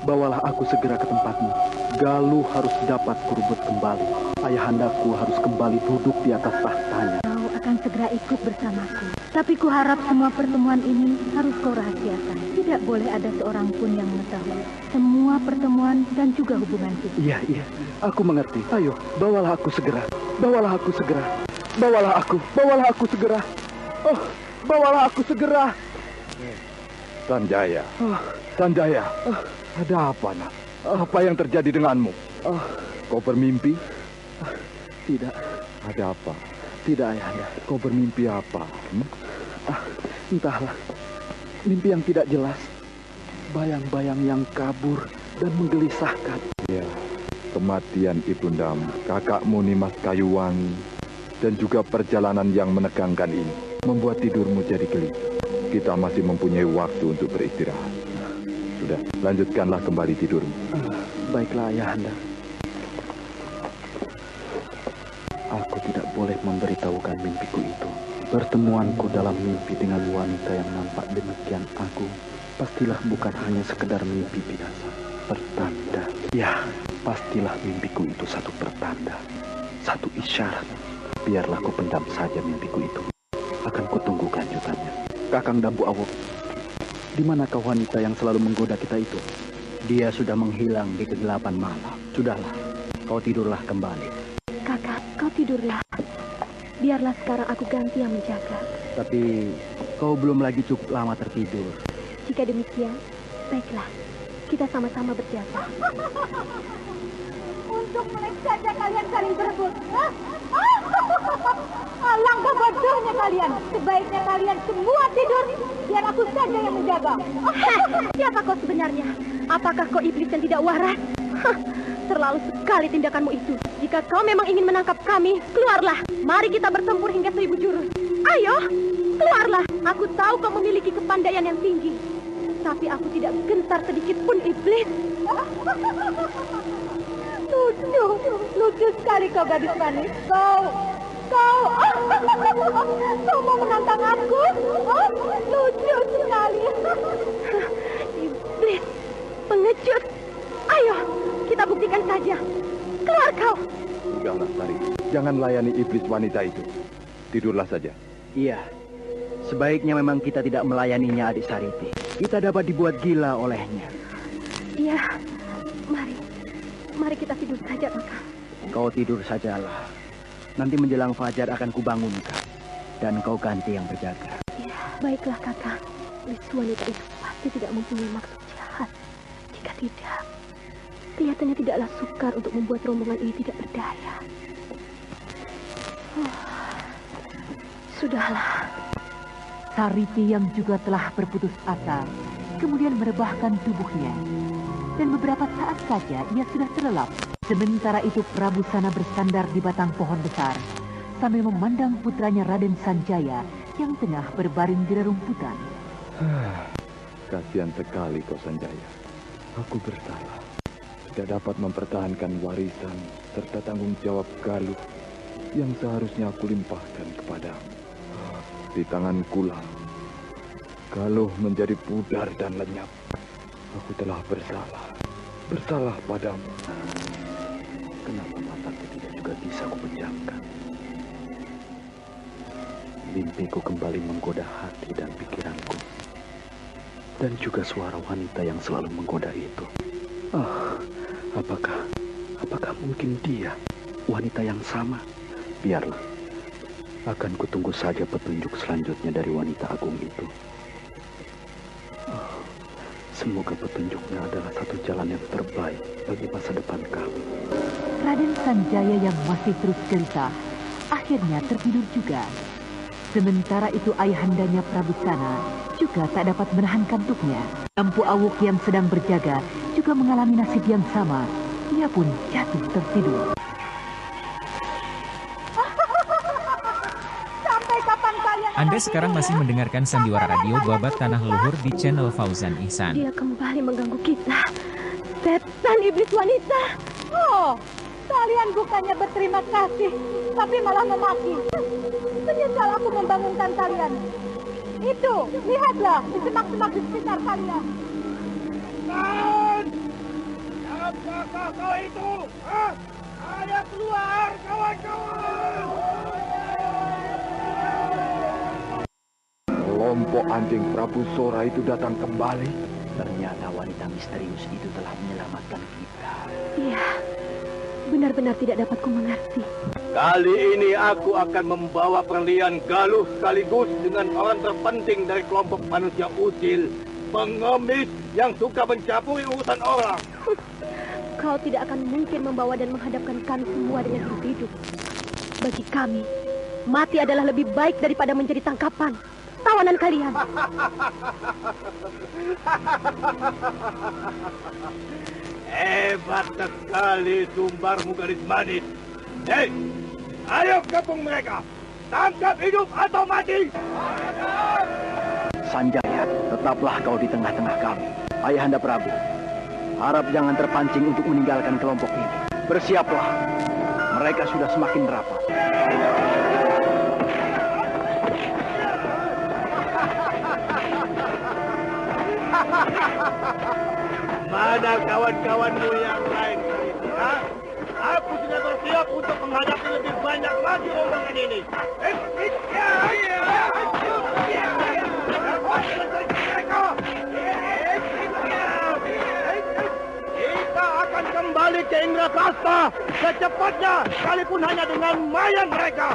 bawalah aku segera ke tempatmu. Galuh harus dapat kurebut kembali. Ayahandaku harus kembali duduk di atas tahtanya. Kau akan segera ikut bersamaku. Tapi kuharap semua pertemuan ini harus kau rahasiakan. Tidak boleh ada seorang pun yang mengetahui semua pertemuan dan juga hubungan kita. Iya, aku mengerti. Ayo, bawalah aku segera. Bawalah aku segera. Bawalah aku segera. Oh, bawalah aku segera. Sanjaya. Sanjaya. Ada apa, nak? Apa yang terjadi denganmu? Kau bermimpi? Tidak. Ada apa? Tidak, Ayahanda. Kau bermimpi apa? Entahlah. Mimpi yang tidak jelas. Bayang-bayang yang kabur dan menggelisahkan. Ya, kematian ibundamu, kakakmu Nimas Kayuwangi, dan juga perjalanan yang menegangkan ini membuat tidurmu jadi gelisah. Kita masih mempunyai waktu untuk beristirahat. Sudah, lanjutkanlah kembali tidurmu. Baiklah, Ayahanda. Aku tidak boleh memberitahukan mimpiku itu. Pertemuanku dalam mimpi dengan wanita yang nampak demikian agung pastilah bukan hanya sekedar mimpi biasa. Pertanda. Ya, pastilah mimpiku itu satu pertanda. Satu isyarat. Biarlah ku pendam saja mimpiku itu. Akan kutunggu kelanjutannya. Kakang Dampu Awuk, di manakah wanita yang selalu menggoda kita itu? Dia sudah menghilang di kegelapan malam. Sudahlah, kau tidurlah kembali. Kakak, kau tidurlah. Biarlah sekarang aku ganti yang menjaga. Tapi kau belum lagi cukup lama tertidur. Jika demikian, baiklah. Kita sama-sama berjaga. Untuk melek saja kalian saling berebut. Alangkah bodohnya kalian. Sebaiknya kalian semua tidur, biar aku saja yang menjaga. Siapa kau sebenarnya? Apakah kau iblis yang tidak waras? Terlalu sekali tindakanmu itu. Jika kau memang ingin menangkap kami, keluarlah. Mari kita bertempur hingga 1000 jurus. Ayo, keluarlah. Aku tahu kau memiliki kepandaian yang tinggi. Tapi aku tidak gentar sedikit pun, iblis. Lucu sekali kau gadis manis. Kau mau menantang aku? Lucu sekali. Iblis, pengecut. Ayo, kita buktikan saja. Keluar kau. Sudahlah, Sari. Jangan layani iblis wanita itu. Tidurlah saja. Iya, sebaiknya memang kita tidak melayaninya, Adik Sariti. Kita dapat dibuat gila olehnya. Iya, mari kita tidur saja, Kakak. Kau tidur sajalah. Nanti menjelang fajar akan kubangunkan. Dan kau ganti yang berjaga. Iya, baiklah, Kakak. Iblis wanita itu pasti tidak mempunyai maksud jahat. Jika tidak, kelihatannya tidaklah sukar untuk membuat rombongan ini tidak berdaya. Sudahlah. Sariti yang juga telah berputus asa, kemudian merebahkan tubuhnya. Dan beberapa saat saja ia sudah terlelap. Sementara itu Prabu Sana bersandar di batang pohon besar, sambil memandang putranya Raden Sanjaya yang tengah berbaring di rerumputan. Kasihan sekali kau, Sanjaya. Aku bersalah. Tidak dapat mempertahankan warisan serta tanggung jawab Galuh yang seharusnya aku limpahkan kepadamu. Di tanganku lah Galuh menjadi pudar dan lenyap. Aku telah bersalah padamu. Kenapa mataku tidak juga bisa kupejamkan? Mimpiku kembali menggoda hati dan pikiranku. Dan juga suara wanita yang selalu menggoda itu. Apakah mungkin dia wanita yang sama? Biarlah. Akan kutunggu saja petunjuk selanjutnya dari wanita agung itu. Semoga petunjuknya adalah satu jalan yang terbaik bagi masa depan kami. Raden Sanjaya yang masih terus gelisah, akhirnya tertidur juga. Sementara itu ayahandanya Prabu Sana juga tak dapat menahan kantuknya. Dampu Awuk yang sedang berjaga juga mengalami nasib yang sama. Ia pun jatuh tertidur. Anda sekarang masih mendengarkan Sandiwara Radio Babat Tanah Leluhur di channel Fauzan Ihsan. Dia kembali mengganggu kita. Setan iblis wanita. Oh, kalian bukannya berterima kasih, tapi malah memaki. Menyesal aku membangunkan kalian. Itu, lihatlah di semak-semak di sekitar kalian. Tahan! Siapakah kau itu? Hah? Ayo keluar, kawan-kawan! Kelompok anjing Prabu Sora itu datang kembali. Ternyata wanita misterius itu telah menyelamatkan kita. Iya, benar-benar tidak dapat ku mengerti. Kali ini aku akan membawa perlian Galuh sekaligus dengan orang terpenting dari kelompok manusia usil, pengemis yang suka mencampuri urusan orang. Kau tidak akan mungkin membawa dan menghadapkan kami semua dengan hidup. Bagi kami, mati adalah lebih baik daripada menjadi tangkapan tawanan kalian. Hebat sekali sumbarmu gadis manis. Hei, ayo gabung mereka. Tangkap hidup atau mati. Sanjaya, tetaplah kau di tengah-tengah kami. Ayahanda Prabu, harap jangan terpancing untuk meninggalkan kelompok ini. Bersiaplah, mereka sudah semakin rapat. Mana kawan-kawanmu yang lain? Ha? Aku sudah bersiap untuk menghadapi lebih banyak lagi rombongan ini. Kita akan kembali ke Indraprastha secepatnya, sekalipun hanya dengan mayat mereka.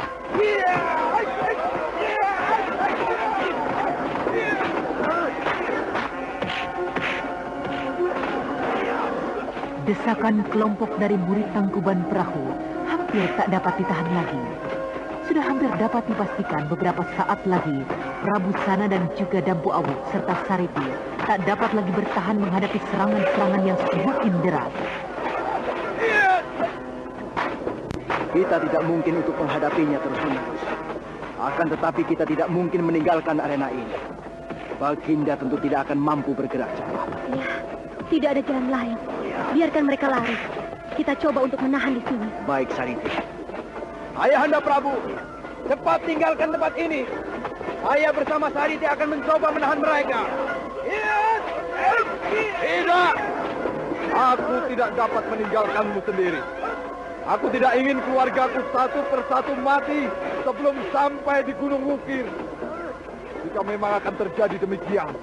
Desakan kelompok dari murid Tangkuban Perahu hampir tak dapat ditahan lagi. Sudah hampir dapat dipastikan beberapa saat lagi Prabu Sana dan juga Dampu Awuk serta Sariti tak dapat lagi bertahan menghadapi serangan-serangan yang semakin deras. Kita tidak mungkin untuk menghadapinya terus-menerus. Akan tetapi kita tidak mungkin meninggalkan arena ini. Baginda tentu tidak akan mampu bergerak cepat. Ya, tidak ada jalan lain. Biarkan mereka lari. Kita coba untuk menahan di sini. Baik, Sariti. Ayahanda Prabu, cepat tinggalkan tempat ini. Saya bersama Sariti akan mencoba menahan mereka. Tidak! Aku tidak dapat meninggalkanmu sendiri. Aku tidak ingin keluargaku satu persatu mati sebelum sampai di Gunung Wukir. Jika memang akan terjadi demikian,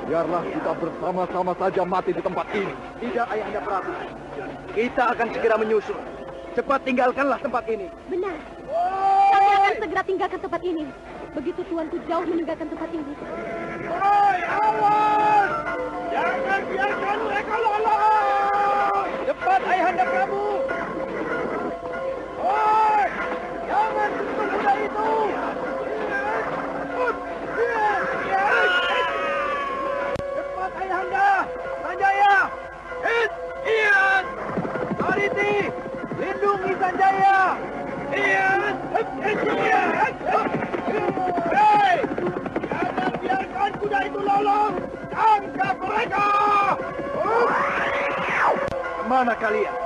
biarlah kita bersama-sama saja mati di tempat ini. Tidak, Ayahanda Prabu. Kita akan segera menyusul. Cepat tinggalkanlah tempat ini. Benar. Kami akan segera tinggalkan tempat ini. Begitu tuanku jauh meninggalkan tempat ini. Hei, awas! Jangan biarkan mereka lolos! Cepat, Ayahanda Prabu! Hei! Jangan semudah itu! Cepat, Ayahanda! Sanjaya! Sariti! Lindungi Sanjaya! Hei! Jangan biarkan kuda itu lolos! Tangkap mereka! Kemana kalian?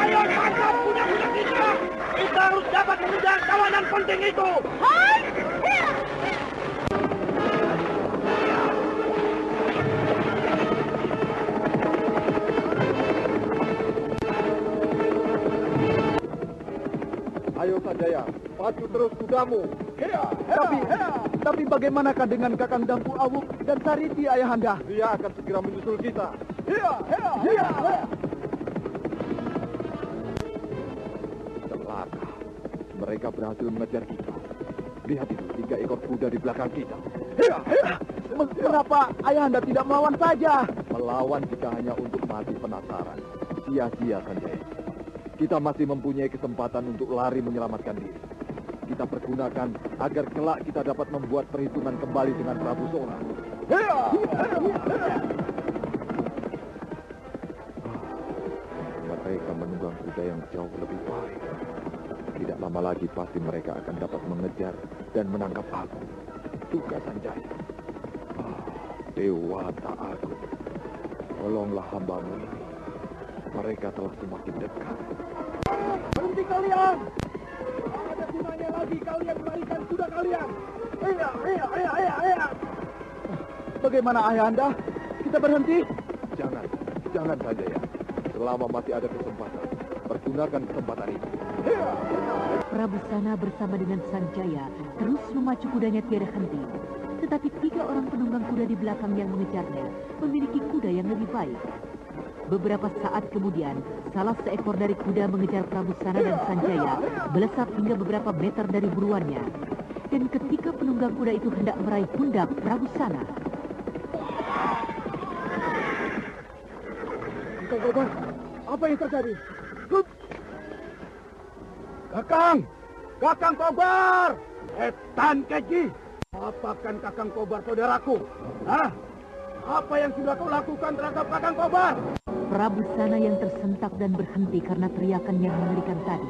Ayo tangkap kuda-kuda kita. Kita harus dapat mengejar kawanan penting itu. Ayo Sanjaya, pacu terus kudamu. Tapi bagaimanakah dengan Kakang Dampu Awuk dan Sariti ayahanda? Dia akan segera menyusul kita. Celaka. Mereka berhasil mengejar kita. Lihat itu, 3 ekor kuda di belakang kita. Kenapa ayahanda tidak melawan saja? Melawan jika hanya untuk mati penasaran. Sia-sia Sanjaya. Kita masih mempunyai kesempatan untuk lari menyelamatkan diri. Kita pergunakan agar kelak kita dapat membuat perhitungan kembali dengan Prabu Sora. Mereka menunggang kuda yang jauh lebih baik. Tidak lama lagi pasti mereka akan dapat mengejar dan menangkap aku. Tugas Sanjaya. Dewata Agung, tolonglah hambamu ini. Mereka telah semakin dekat. Berhenti kalian! Ada gunanya lagi kalian melarikan kuda kalian. Bagaimana ayahanda? Kita berhenti? Jangan Sanjaya. Selama masih ada kesempatan, pergunakan kesempatan ini. Prabu Sana bersama dengan Sanjaya terus memacu kudanya tiada henti. Tetapi 3 orang penunggang kuda di belakang yang mengejarnya memiliki kuda yang lebih baik. Beberapa saat kemudian, salah seekor dari kuda mengejar Prabu Sana dan Sanjaya melesat hingga beberapa meter dari buruannya. Dan ketika penunggang kuda itu hendak meraih pundak Prabu Sana, Kakang, apa yang terjadi? Kakang Kobar! Setan keji! Apakan Kakang Kobar saudaraku? Hah? Apa yang sudah kau lakukan terhadap Kakang Kobar? Prabu Sana yang tersentak dan berhenti karena teriakan yang mengerikan tadi,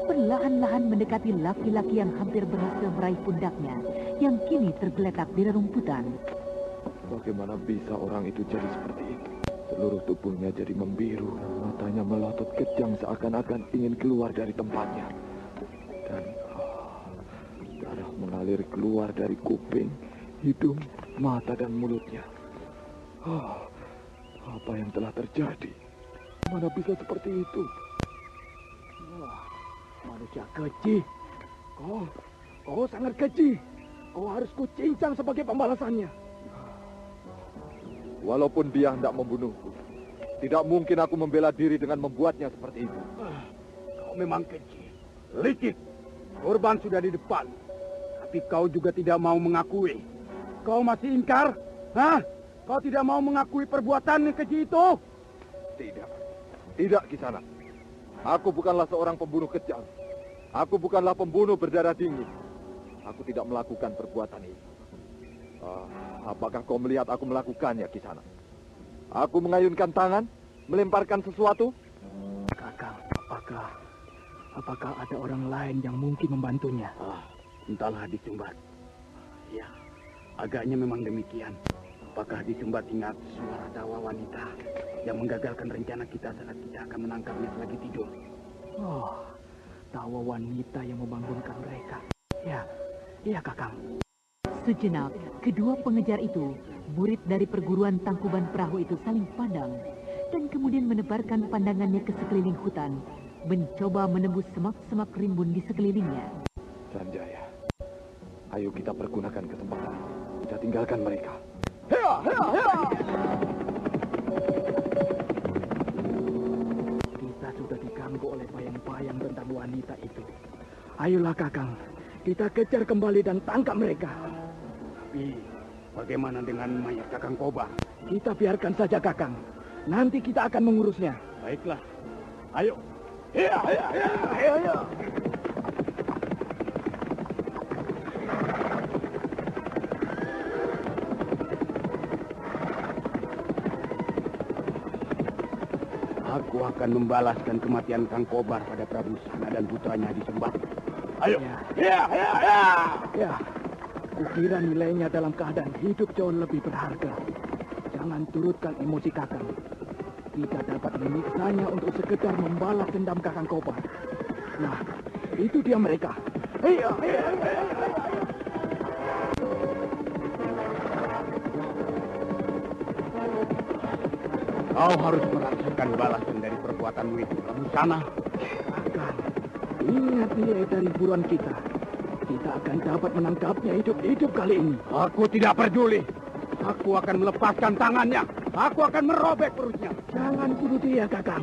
perlahan-lahan mendekati laki-laki yang hampir berhasil meraih pundaknya, yang kini tergeletak di rerumputan. Bagaimana bisa orang itu jadi seperti ini? Seluruh tubuhnya jadi membiru, matanya melotot kejang seakan-akan ingin keluar dari tempatnya. Dan darah mengalir keluar dari kuping, hidung, mata dan mulutnya. Apa yang telah terjadi? Mana bisa seperti itu? Manusia keji. Kau sangat keji. Kau harus kucincang sebagai pembalasannya. Walaupun dia hendak membunuhku, tidak mungkin aku membela diri dengan membuatnya seperti itu. Kau memang keji. Licik. Korban sudah di depan. Tapi kau juga tidak mau mengakui. Kau masih ingkar? Hah? Kau tidak mau mengakui perbuatan yang keji itu? Tidak, Kisanak. Aku bukanlah seorang pembunuh kejam. Aku bukanlah pembunuh berdarah dingin. Aku tidak melakukan perbuatan itu. Apakah kau melihat aku melakukannya, Kisanak? Aku mengayunkan tangan, melemparkan sesuatu? Kakang, apakah ada orang lain yang mungkin membantunya? Entahlah di Sumbat. Ya, agaknya memang demikian. Apakah di Sumbat ingat suara tawa wanita yang menggagalkan rencana kita saat kita akan menangkapnya selagi tidur? Tawa wanita yang membangunkan mereka. Ya Kakang. Sejenak, kedua pengejar itu, murid dari perguruan Tangkuban Perahu itu saling pandang, dan kemudian menebarkan pandangannya ke sekeliling hutan, mencoba menembus semak-semak rimbun di sekelilingnya. Sanjaya, ayo kita pergunakan kesempatan. Kita tinggalkan mereka. Kita sudah diganggu oleh bayang-bayang tentang wanita itu. Ayolah Kakang, kita kejar kembali dan tangkap mereka. Tapi bagaimana dengan mayat Kakang Kobar? Kita biarkan saja Kakang. Nanti kita akan mengurusnya. Baiklah. Ayo. Ayo. Aku akan membalaskan kematian Kang Kobar pada Prabu Sana dan putranya di Sumbat. Ayo. Ya, kukira nilainya dalam keadaan hidup jauh lebih berharga. Jangan turutkan emosi Kakang. Kita dapat memiksanya untuk sekedar membalas dendam Kakang Kobar. Nah, itu dia mereka. Kau harus merasakan balasan dari perbuatanmu itu. Kamu sana. Kakang, ingat nilai dari buruan kita. Kita akan dapat menangkapnya hidup-hidup kali ini. Aku tidak peduli. Aku akan melepaskan tangannya. Aku akan merobek perutnya. Jangan bunuh dia, Kakang.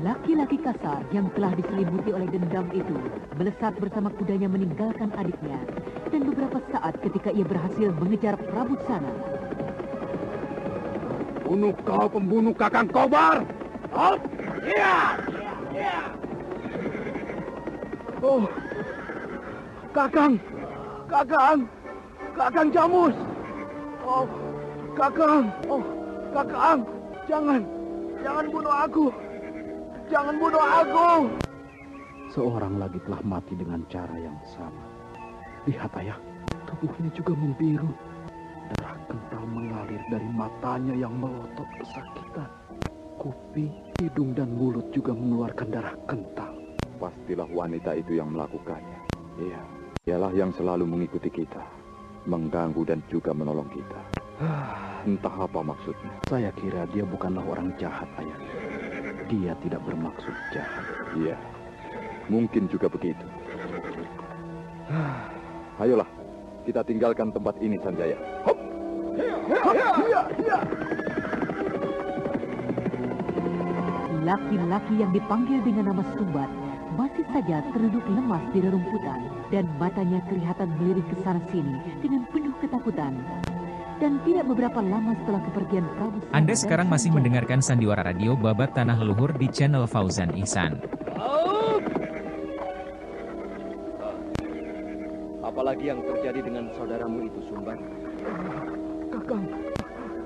Laki-laki kasar yang telah diselimuti oleh dendam itu melesat bersama kudanya meninggalkan adiknya. Dan beberapa saat ketika ia berhasil mengejar Prabu Sana. Bunuh kau pembunuh Kakang Kobar! Oh, iya! Oh, Kakang Jamus. Oh, Kakang, jangan bunuh aku. Jangan bunuh aku. Seorang lagi telah mati dengan cara yang sama. Lihat, Ayah, tubuhnya juga membiru. Darah kental mengalir dari matanya yang melotot kesakitan. Kuping, hidung, dan mulut juga mengeluarkan darah kental. Pastilah wanita itu yang melakukannya. Iya, dialah yang selalu mengikuti kita, mengganggu dan juga menolong kita. Entah apa maksudnya. Saya kira dia bukanlah orang jahat, Ayah. Dia tidak bermaksud jahat. Iya, mungkin juga begitu. Ayolah, kita tinggalkan tempat ini, Sanjaya. Hop! Laki-laki yang dipanggil dengan nama Sumbat masih saja terduduk lemas di rerumputan dan matanya kelihatan melirik ke sana sini dengan penuh ketakutan. Dan tidak beberapa lama setelah kepergian Prabu Sana. Anda sekarang masih mendengarkan Sandiwara Radio Babat Tanah Leluhur di channel Fauzan Ihsan. Apalagi yang terjadi dengan saudaramu itu, Sumbat?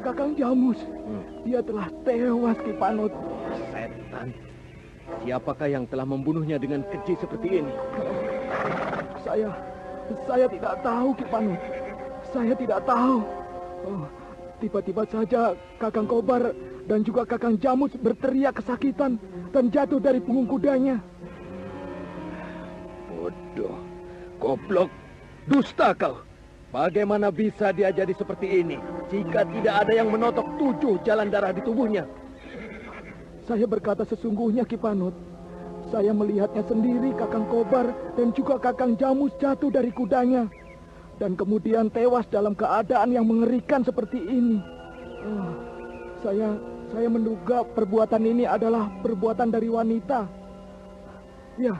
Kakang Jamus. Dia telah tewas, Ki Panut. Setan. Siapakah yang telah membunuhnya dengan keji seperti ini? Saya tidak tahu, Ki Panut. Saya tidak tahu. Tiba-tiba saja Kakang Kobar dan juga Kakang Jamus berteriak kesakitan dan jatuh dari punggung kudanya. Bodoh, goblok, dusta kau. Bagaimana bisa dia jadi seperti ini jika tidak ada yang menotok 7 jalan darah di tubuhnya? Saya berkata sesungguhnya, Ki Panut. Saya melihatnya sendiri, Kakang Kobar dan juga Kakang Jamus jatuh dari kudanya. Dan kemudian tewas dalam keadaan yang mengerikan seperti ini. Saya menduga perbuatan ini adalah perbuatan dari wanita. Ya,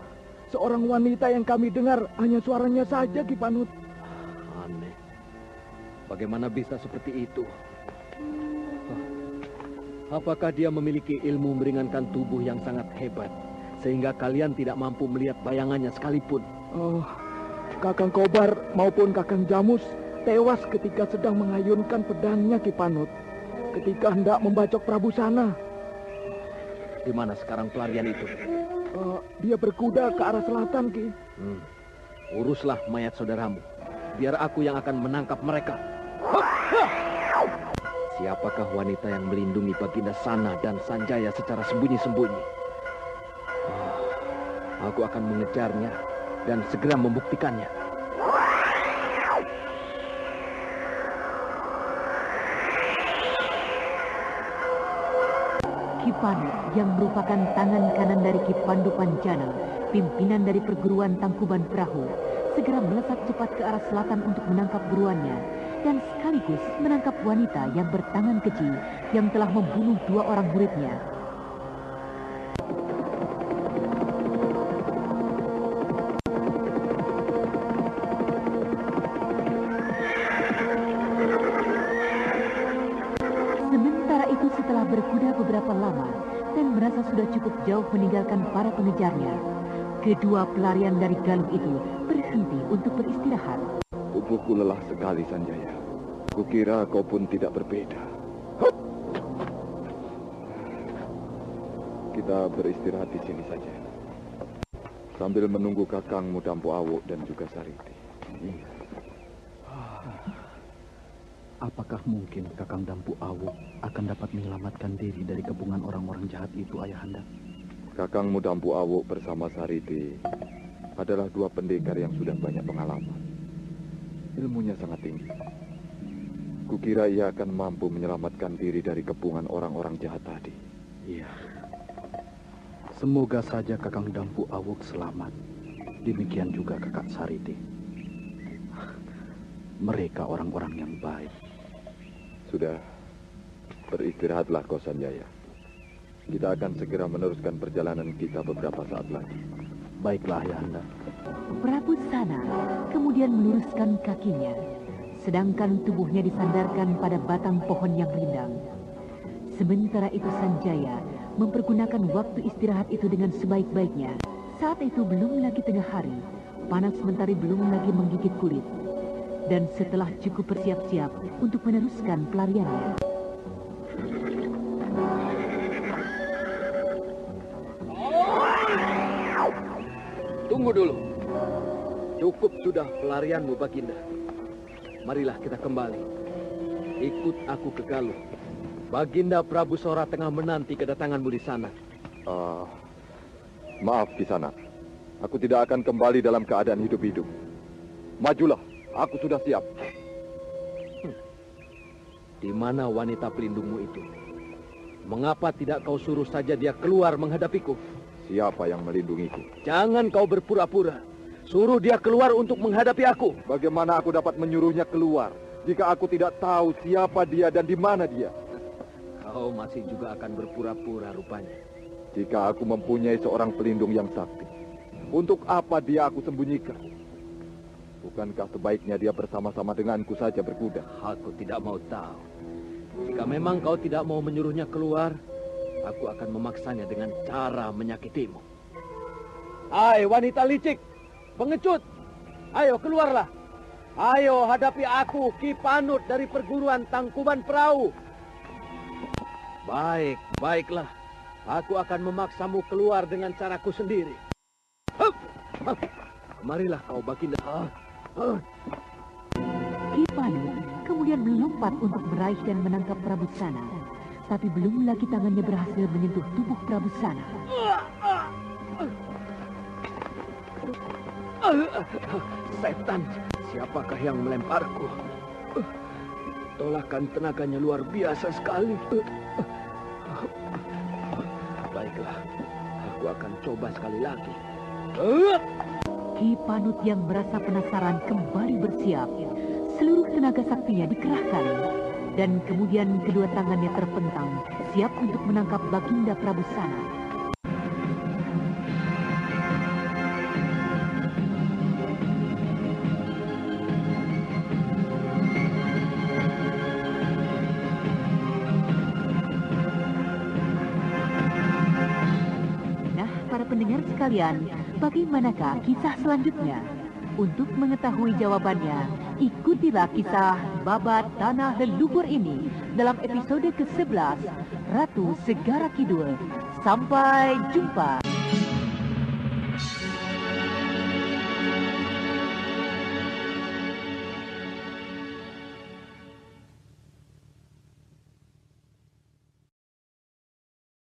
seorang wanita yang kami dengar hanya suaranya saja, Ki Panut. Aneh. Bagaimana bisa seperti itu? Apakah dia memiliki ilmu meringankan tubuh yang sangat hebat, sehingga kalian tidak mampu melihat bayangannya sekalipun? Kakang Kobar maupun Kakang Jamus tewas ketika sedang mengayunkan pedangnya, Ki Panut. Ketika hendak membacok Prabu Sana. Di mana sekarang pelarian itu? Dia berkuda ke arah selatan, Ki. Uruslah mayat saudaramu. Biar aku yang akan menangkap mereka. Siapakah wanita yang melindungi Baginda Sana dan Sanjaya secara sembunyi-sembunyi? Aku akan mengejarnya dan segera membuktikannya. Ki Panut yang merupakan tangan kanan dari Ki Pandu Pancana, pimpinan dari perguruan Tangkuban Perahu, segera melesat cepat ke arah selatan untuk menangkap buruannya dan sekaligus menangkap wanita yang bertangan keji yang telah membunuh 2 orang muridnya. Setelah berkuda beberapa lama dan merasa sudah cukup jauh meninggalkan para pengejarnya, kedua pelarian dari Galuh itu berhenti untuk beristirahat. Tubuhku lelah sekali, Sanjaya. Kukira kau pun tidak berbeda. Kita beristirahat di sini saja. Sambil menunggu kakangmu Dampu Awuk dan juga Sariti. Iya. Apakah mungkin Kakang Dampu Awuk akan dapat menyelamatkan diri dari kepungan orang-orang jahat itu, Ayahanda? Kakangmu Dampu Awuk bersama Sariti adalah dua pendekar yang sudah banyak pengalaman. Ilmunya sangat tinggi. Kukira ia akan mampu menyelamatkan diri dari kepungan orang-orang jahat tadi. Iya. Semoga saja Kakang Dampu Awuk selamat. Demikian juga Kakak Sariti. Mereka orang-orang yang baik. Sudah, beristirahatlah kau Sanjaya. Kita akan segera meneruskan perjalanan kita beberapa saat lagi. Baiklah, Ayahanda. Prabu Sana kemudian meluruskan kakinya, sedangkan tubuhnya disandarkan pada batang pohon yang rindang. Sementara itu Sanjaya mempergunakan waktu istirahat itu dengan sebaik-baiknya. Saat itu belum lagi tengah hari, panas mentari belum lagi menggigit kulit. Dan setelah cukup bersiap-siap untuk meneruskan pelariannya. Tunggu dulu. Cukup sudah pelarianmu, Baginda. Marilah kita kembali. Ikut aku ke Galuh. Baginda Prabu Sora tengah menanti kedatanganmu di sana. Maaf, Kisanak. Aku tidak akan kembali dalam keadaan hidup-hidup. Majulah. Aku sudah siap. Di mana wanita pelindungmu itu? Mengapa tidak kau suruh saja dia keluar menghadapiku? Siapa yang melindungiku? Jangan kau berpura-pura. Suruh dia keluar untuk menghadapi aku. Bagaimana aku dapat menyuruhnya keluar jika aku tidak tahu siapa dia dan di mana dia? Kau masih juga akan berpura-pura rupanya. Jika aku mempunyai seorang pelindung yang sakti, untuk apa dia aku sembunyikan? Bukankah sebaiknya dia bersama-sama denganku saja berkuda? Aku tidak mau tahu. Jika memang kau tidak mau menyuruhnya keluar, aku akan memaksanya dengan cara menyakitimu. Hai wanita licik, pengecut, ayo keluarlah. Ayo hadapi aku, Ki Panut dari perguruan Tangkuban Perahu. Baiklah. Aku akan memaksamu keluar dengan caraku sendiri. Marilah kau, Baginda. Ki Panut kemudian melompat untuk meraih dan menangkap Prabu Sana. Tapi belum lagi tangannya berhasil menyentuh tubuh Prabu Sana. Setan, siapakah yang melemparku? Tolakan tenaganya luar biasa sekali. Baiklah, aku akan coba sekali lagi. Ki Panut yang merasa penasaran kembali bersiap. Seluruh tenaga saktinya dikerahkan. Dan kemudian kedua tangannya terpentang, siap untuk menangkap Baginda Prabu Sana. Nah, para pendengar sekalian, bagaimanakah kisah selanjutnya? Untuk mengetahui jawabannya, ikutilah kisah Babat Tanah Leluhur ini dalam episode ke-11, Ratu Segara Kidul. Sampai jumpa.